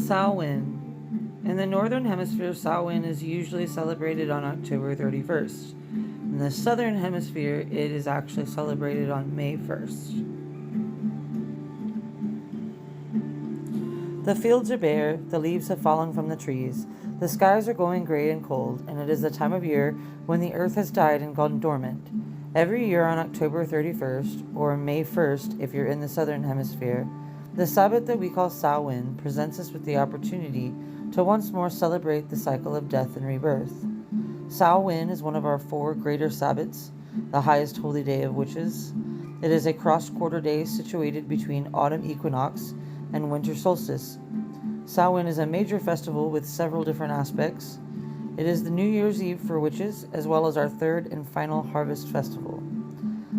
Samhain. In the Northern Hemisphere, Samhain is usually celebrated on October 31st. In the Southern Hemisphere, it is actually celebrated on May 1st. The fields are bare, the leaves have fallen from the trees, the skies are going gray and cold, and it is the time of year when the earth has died and gone dormant. Every year on October 31st, or May 1st if you're in the Southern Hemisphere, the Sabbath that we call Samhain presents us with the opportunity to once more celebrate the cycle of death and rebirth. Samhain is one of our 4 greater Sabbats, the highest holy day of witches. It is a cross-quarter day situated between autumn equinox and winter solstice. Samhain is a major festival with several different aspects. It is the New Year's Eve for witches, as well as our 3rd and final harvest festival.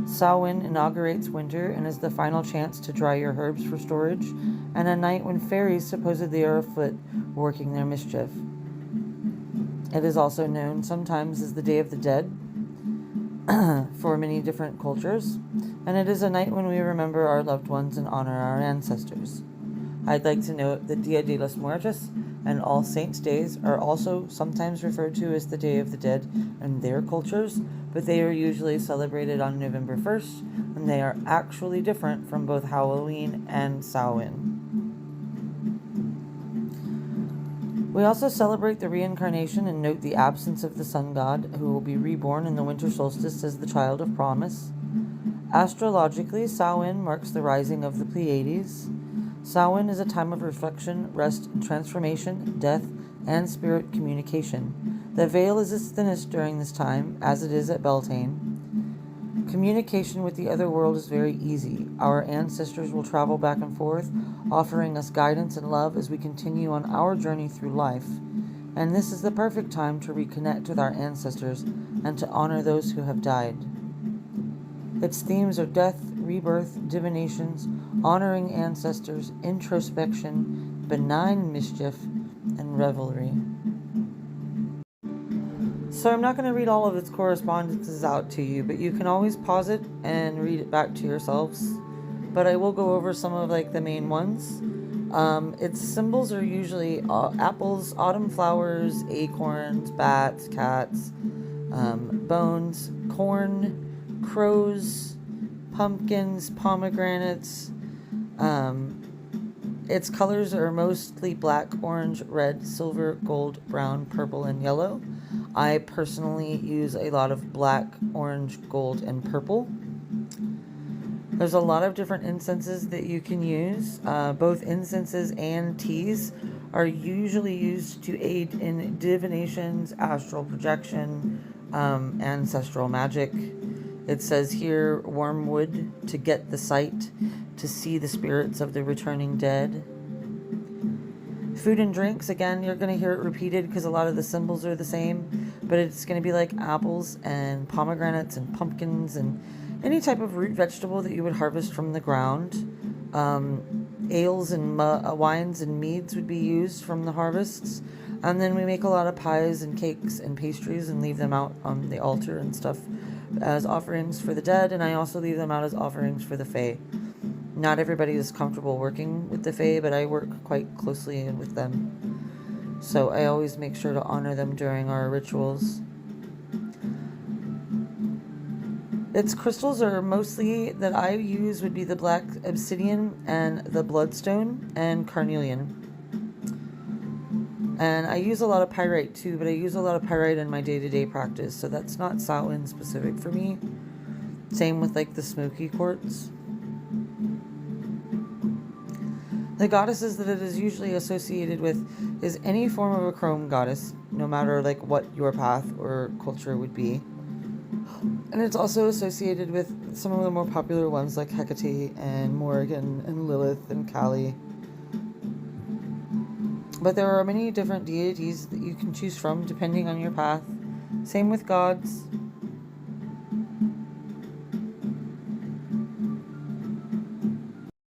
Samhain inaugurates winter and is the final chance to dry your herbs for storage, and a night when fairies supposedly are afoot working their mischief. It is also known sometimes as the Day of the Dead for many different cultures, and it is a night when we remember our loved ones and honor our ancestors. I'd like to note that Dia de los Muertos and All Saints' Days are also sometimes referred to as the Day of the Dead in their cultures, but they are usually celebrated on November 1st, and they are actually different from both Halloween and Samhain. We also celebrate the reincarnation and note the absence of the sun god, who will be reborn in the winter solstice as the child of promise. Astrologically, Samhain marks the rising of the Pleiades. Samhain is a time of reflection, rest, transformation, death, and spirit communication. The veil is its thinnest during this time, as it is at Beltane. Communication with the other world is very easy. Our ancestors will travel back and forth, offering us guidance and love as we continue on our journey through life. And this is the perfect time to reconnect with our ancestors and to honor those who have died. Its themes are death, rebirth, divinations, honoring ancestors, introspection, benign mischief, and revelry. So I'm not going to read all of its correspondences out to you, but you can always pause it and read it back to yourselves. But I will go over some of the main ones. Its symbols are usually apples, autumn flowers, acorns, bats, cats, bones, corn, crows, pumpkins, pomegranates. Its colors are mostly black, orange, red, silver, gold, brown, purple, and yellow. I personally use a lot of black, orange, gold, and purple. There's a lot of different incenses that you can use. Both incenses and teas are usually used to aid in divinations, astral projection, ancestral magic. It says here, wormwood to get the sight, to see the spirits of the returning dead. Food and drinks, again, you're going to hear it repeated because a lot of the symbols are the same, but it's going to be like apples and pomegranates and pumpkins and any type of root vegetable that you would harvest from the ground. Ales and wines and meads would be used from the harvests. And then we make a lot of pies and cakes and pastries and leave them out on the altar and stuff as offerings for the dead, and I also leave them out as offerings for the fae. Not everybody is comfortable working with the fae, but I work quite closely with them. So I always make sure to honor them during our rituals. Its crystals are mostly that I use would be the black obsidian and the bloodstone and carnelian. And I use a lot of pyrite too, but I use a lot of pyrite in my day-to-day practice, so that's not Samhain specific for me. Same with the smoky quartz. The goddesses that it is usually associated with is any form of a chrome goddess, no matter what your path or culture would be. And it's also associated with some of the more popular ones like Hecate and Morrigan and Lilith and Kali. But there are many different deities that you can choose from depending on your path. Same with gods.